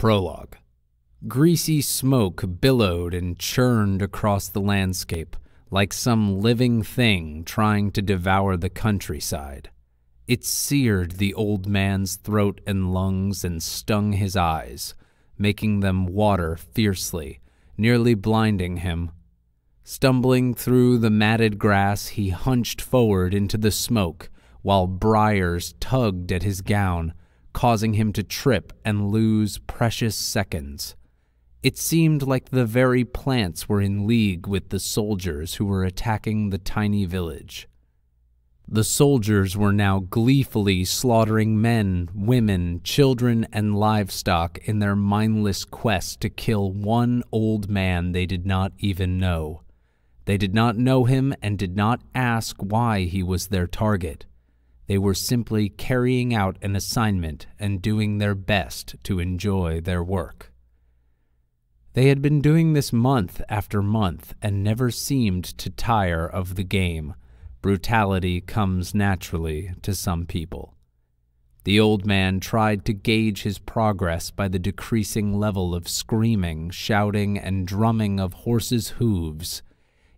Prologue. Greasy smoke billowed and churned across the landscape, like some living thing trying to devour the countryside. It seared the old man's throat and lungs and stung his eyes, making them water fiercely, nearly blinding him. Stumbling through the matted grass, he hunched forward into the smoke, while briars tugged at his gown, causing him to trip and lose precious seconds. It seemed like the very plants were in league with the soldiers who were attacking the tiny village. The soldiers were now gleefully slaughtering men, women, children, and livestock in their mindless quest to kill one old man they did not even know. They did not know him and did not ask why he was their target. They were simply carrying out an assignment and doing their best to enjoy their work. They had been doing this month after month and never seemed to tire of the game. Brutality comes naturally to some people. The old man tried to gauge his progress by the decreasing level of screaming, shouting, and drumming of horses' hooves.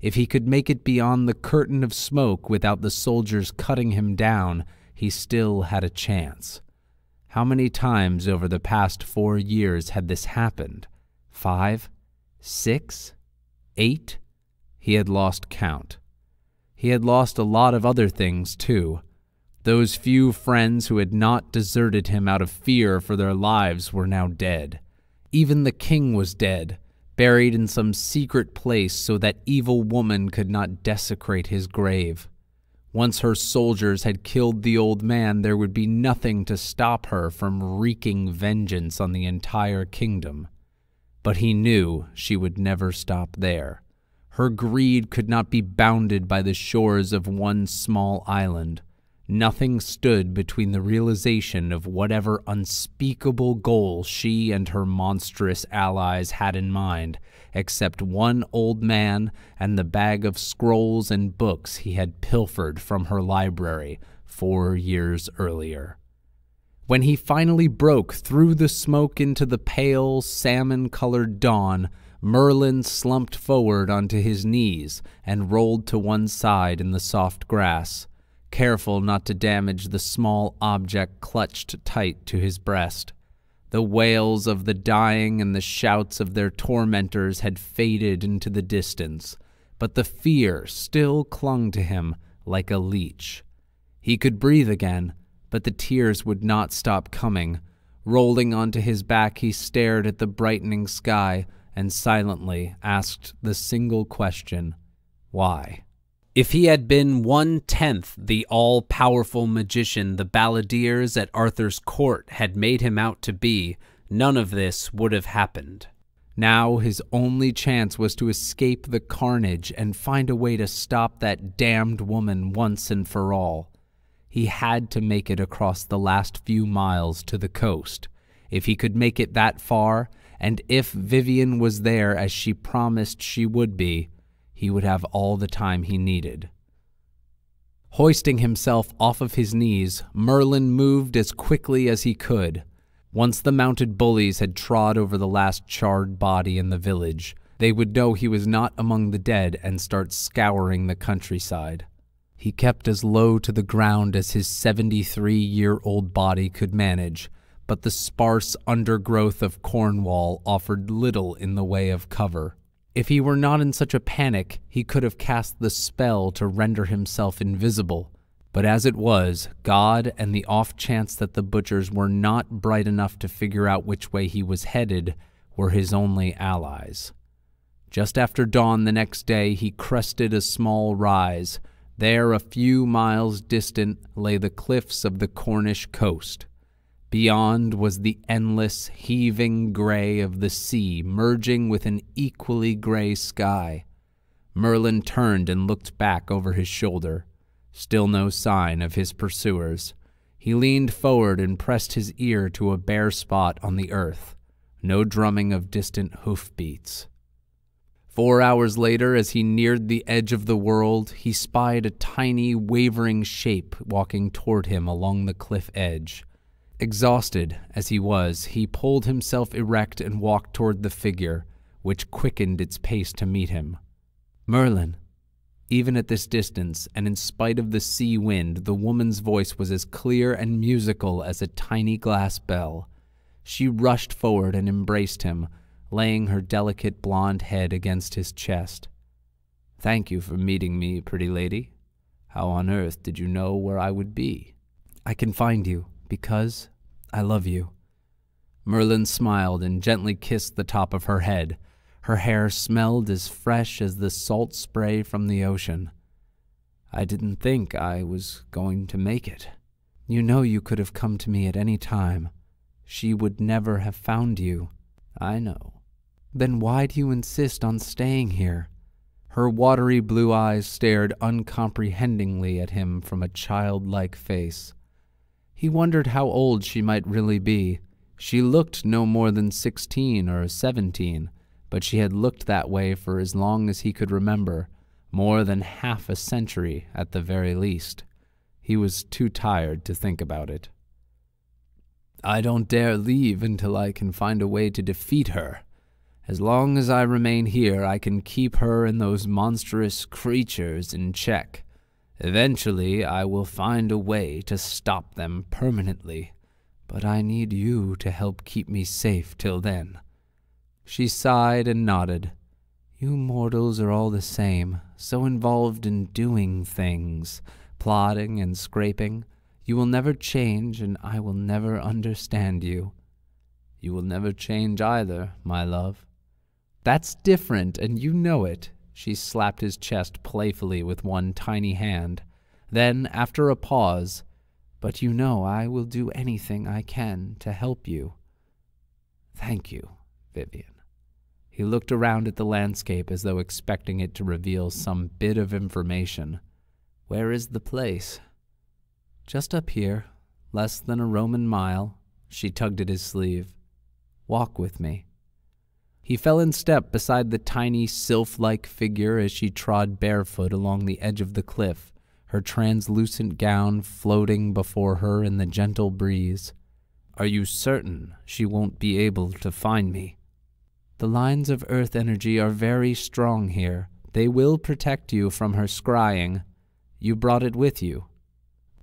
If he could make it beyond the curtain of smoke without the soldiers cutting him down, he still had a chance. How many times over the past 4 years had this happened? 5? 6? 8? He had lost count. He had lost a lot of other things, too. Those few friends who had not deserted him out of fear for their lives were now dead. Even the king was dead, buried in some secret place so that evil woman could not desecrate his grave. Once her soldiers had killed the old man, there would be nothing to stop her from wreaking vengeance on the entire kingdom. But he knew she would never stop there. Her greed could not be bounded by the shores of one small island. Nothing stood between the realization of whatever unspeakable goal she and her monstrous allies had in mind, except one old man and the bag of scrolls and books he had pilfered from her library 4 years earlier. When he finally broke through the smoke into the pale, salmon-colored dawn, Merlin slumped forward onto his knees and rolled to one side in the soft grass, careful not to damage the small object clutched tight to his breast. The wails of the dying and the shouts of their tormentors had faded into the distance, but the fear still clung to him like a leech. He could breathe again, but the tears would not stop coming. Rolling onto his back, he stared at the brightening sky and silently asked the single question, why? If he had been 1/10 the all-powerful magician the balladeers at Arthur's court had made him out to be, none of this would have happened. Now his only chance was to escape the carnage and find a way to stop that damned woman once and for all. He had to make it across the last few miles to the coast. If he could make it that far, and if Vivian was there as she promised she would be, he would have all the time he needed. Hoisting himself off of his knees, Merlin moved as quickly as he could. Once the mounted bullies had trod over the last charred body in the village, they would know he was not among the dead and start scouring the countryside. He kept as low to the ground as his 73-year-old body could manage, but the sparse undergrowth of Cornwall offered little in the way of cover. If he were not in such a panic, he could have cast the spell to render himself invisible. But as it was, God and the off chance that the butchers were not bright enough to figure out which way he was headed were his only allies. Just after dawn the next day, he crested a small rise. There, a few miles distant, lay the cliffs of the Cornish coast. Beyond was the endless, heaving gray of the sea merging with an equally gray sky. Merlin turned and looked back over his shoulder. Still no sign of his pursuers. He leaned forward and pressed his ear to a bare spot on the earth. No drumming of distant hoofbeats. 4 hours later, as he neared the edge of the world, he spied a tiny, wavering shape walking toward him along the cliff edge. Exhausted as he was, he pulled himself erect and walked toward the figure, which quickened its pace to meet him. "Merlin." Even at this distance, and in spite of the sea wind, the woman's voice was as clear and musical as a tiny glass bell. She rushed forward and embraced him, laying her delicate blonde head against his chest. "Thank you for meeting me, pretty lady. How on earth did you know where I would be?" "I can find you, because I love you." Merlin smiled and gently kissed the top of her head. Her hair smelled as fresh as the salt spray from the ocean. "I didn't think I was going to make it." "You know you could have come to me at any time. She would never have found you." "I know." "Then why do you insist on staying here?" Her watery blue eyes stared uncomprehendingly at him from a childlike face. He wondered how old she might really be. She looked no more than 16 or 17, but she had looked that way for as long as he could remember, more than half a century at the very least. He was too tired to think about it. "I don't dare leave until I can find a way to defeat her. As long as I remain here, I can keep her and those monstrous creatures in check. Eventually, I will find a way to stop them permanently, but I need you to help keep me safe till then." She sighed and nodded. "You mortals are all the same, so involved in doing things, plotting and scraping. You will never change, and I will never understand you." "You will never change either, my love." "That's different, and you know it." She slapped his chest playfully with one tiny hand. Then, after a pause, "But you know I will do anything I can to help you." "Thank you, Vivian." He looked around at the landscape as though expecting it to reveal some bit of information. "Where is the place?" "Just up here, less than a Roman mile." She tugged at his sleeve. "Walk with me." He fell in step beside the tiny, sylph-like figure as she trod barefoot along the edge of the cliff, her translucent gown floating before her in the gentle breeze. "Are you certain she won't be able to find me?" "The lines of earth energy are very strong here. They will protect you from her scrying. You brought it with you."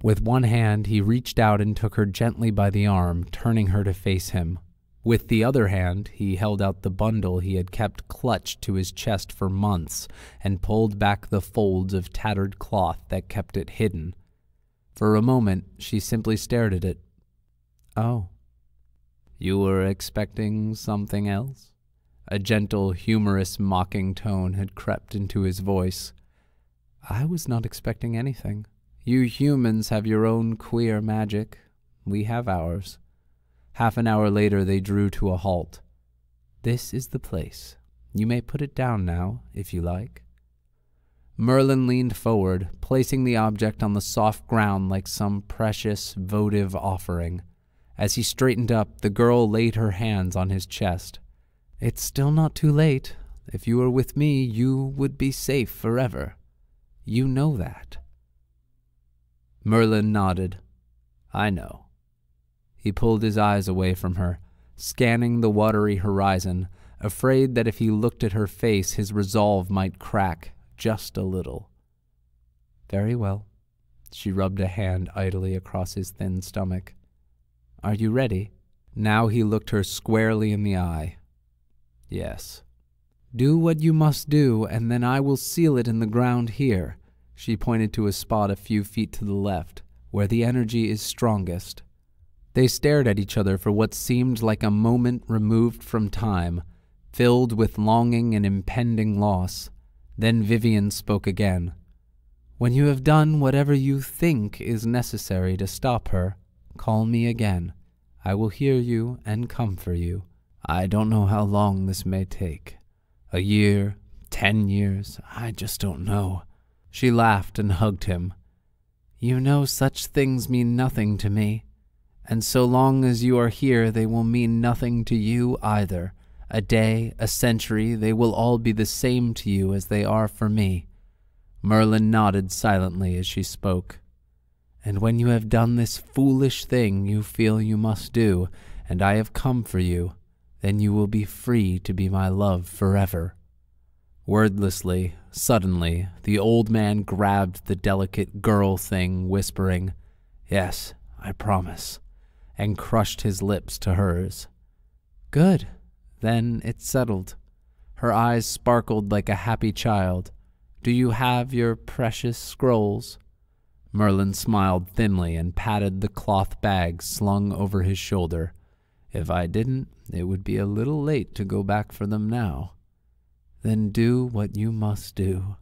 With one hand, he reached out and took her gently by the arm, turning her to face him. With the other hand, he held out the bundle he had kept clutched to his chest for months and pulled back the folds of tattered cloth that kept it hidden. For a moment, she simply stared at it. "Oh. You were expecting something else?" A gentle, humorous, mocking tone had crept into his voice. "I was not expecting anything. You humans have your own queer magic. We have ours." Half an hour later, they drew to a halt. "This is the place. You may put it down now, if you like." Merlin leaned forward, placing the object on the soft ground like some precious, votive offering. As he straightened up, the girl laid her hands on his chest. "It's still not too late. If you were with me, you would be safe forever. You know that." Merlin nodded. "I know." He pulled his eyes away from her, scanning the watery horizon, afraid that if he looked at her face, his resolve might crack just a little. "Very well." She rubbed a hand idly across his thin stomach. "Are you ready?" Now he looked her squarely in the eye. "Yes." "Do what you must do, and then I will seal it in the ground here." She pointed to a spot a few feet to the left, where the energy is strongest. They stared at each other for what seemed like a moment removed from time, filled with longing and impending loss. Then Vivian spoke again. "When you have done whatever you think is necessary to stop her, call me again. I will hear you and come for you. I don't know how long this may take. A year, 10 years, I just don't know." She laughed and hugged him. "You know such things mean nothing to me. And so long as you are here, they will mean nothing to you either. A day, a century, they will all be the same to you as they are for me." Merlin nodded silently as she spoke. And when you have done this foolish thing you feel you must do, and I have come for you, then you will be free to be my love forever." Wordlessly, suddenly, the old man grabbed the delicate girl thing, whispering, "Yes, I promise," and crushed his lips to hers. "Good." Then it settled. Her eyes sparkled like a happy child. "Do you have your precious scrolls?" Merlin smiled thinly and patted the cloth bag slung over his shoulder. "If I didn't, it would be a little late to go back for them now." "Then do what you must do."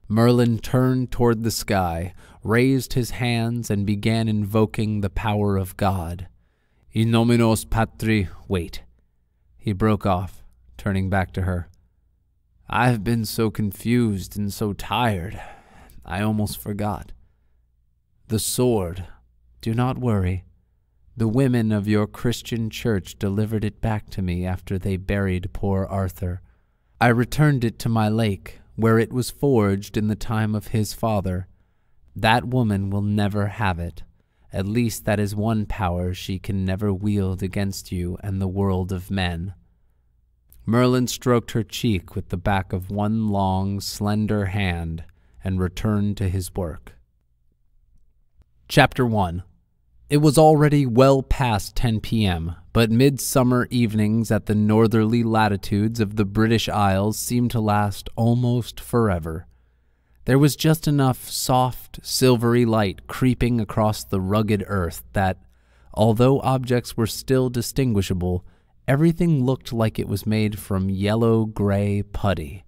Merlin turned toward the sky, raised his hands, and began invoking the power of God. "In nominos patri—" "Wait." He broke off, turning back to her. "I have been so confused and so tired, I almost forgot. The sword. Do not worry. The women of your Christian church delivered it back to me after they buried poor Arthur. I returned it to my lake, where it was forged in the time of his father. That woman will never have it. At least that is one power she can never wield against you and the world of men." Merlin stroked her cheek with the back of one long, slender hand and returned to his work. Chapter 1. It was already well past 10 p.m., but midsummer evenings at the northerly latitudes of the British Isles seemed to last almost forever. There was just enough soft, silvery light creeping across the rugged earth that, although objects were still distinguishable, everything looked like it was made from yellow-gray putty.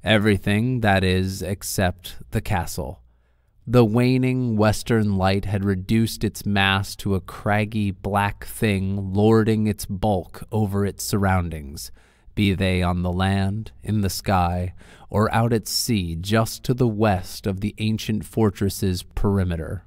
Everything, that is, except the castle. The waning western light had reduced its mass to a craggy black thing lording its bulk over its surroundings, be they on the land, in the sky, or out at sea just to the west of the ancient fortress's perimeter.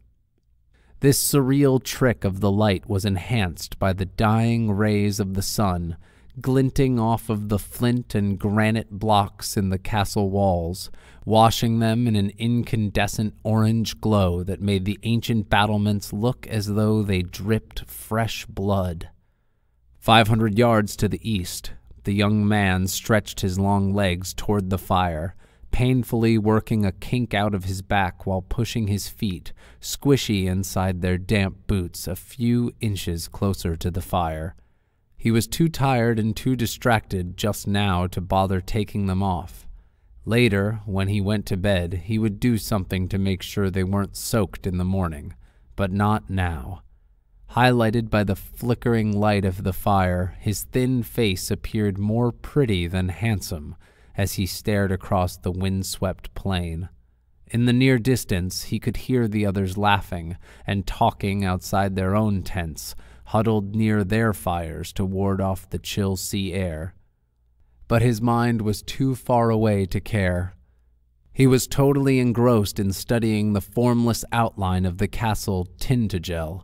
This surreal trick of the light was enhanced by the dying rays of the sun, glinting off of the flint and granite blocks in the castle walls, washing them in an incandescent orange glow that made the ancient battlements look as though they dripped fresh blood. 500 yards to the east, the young man stretched his long legs toward the fire, painfully working a kink out of his back while pushing his feet, squishy inside their damp boots, a few inches closer to the fire. He was too tired and too distracted just now to bother taking them off. Later, when he went to bed, he would do something to make sure they weren't soaked in the morning, but not now. Highlighted by the flickering light of the fire, his thin face appeared more pretty than handsome as he stared across the windswept plain. In the near distance, he could hear the others laughing and talking outside their own tents, huddled near their fires to ward off the chill sea air. But his mind was too far away to care. He was totally engrossed in studying the formless outline of the castle Tintagel.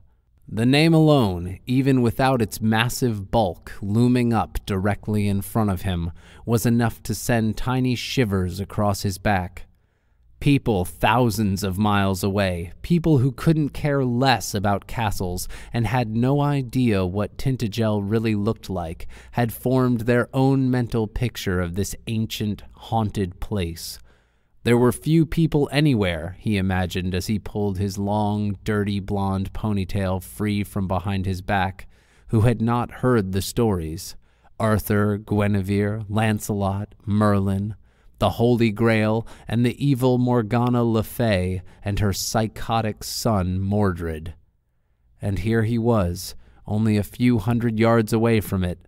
The name alone, even without its massive bulk looming up directly in front of him, was enough to send tiny shivers across his back. People thousands of miles away, people who couldn't care less about castles and had no idea what Tintagel really looked like, had formed their own mental picture of this ancient, haunted place. There were few people anywhere, he imagined as he pulled his long, dirty blonde ponytail free from behind his back, who had not heard the stories. Arthur, Guinevere, Lancelot, Merlin, the Holy Grail, and the evil Morgana le Fay and her psychotic son Mordred. And here he was, only a few hundred yards away from it.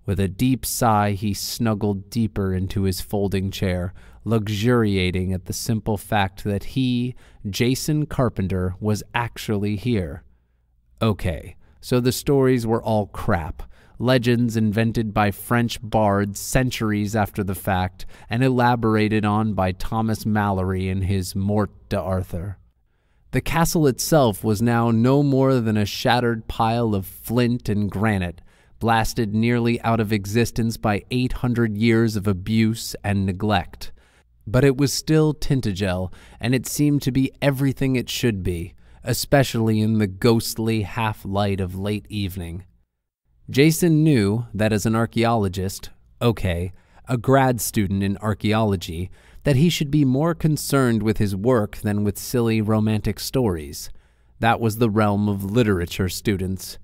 With a deep sigh, he snuggled deeper into his folding chair, luxuriating at the simple fact that he, Jason Carpenter, was actually here. Okay, so the stories were all crap. Legends invented by French bards centuries after the fact and elaborated on by Thomas Malory in his Morte d'Arthur. The castle itself was now no more than a shattered pile of flint and granite, blasted nearly out of existence by 800 years of abuse and neglect. But it was still Tintagel, and it seemed to be everything it should be. especially in the ghostly half-light of late evening. Jason knew that as an archaeologist, a grad student in archaeology, that he should be more concerned with his work than with silly romantic stories. That was the realm of literature students.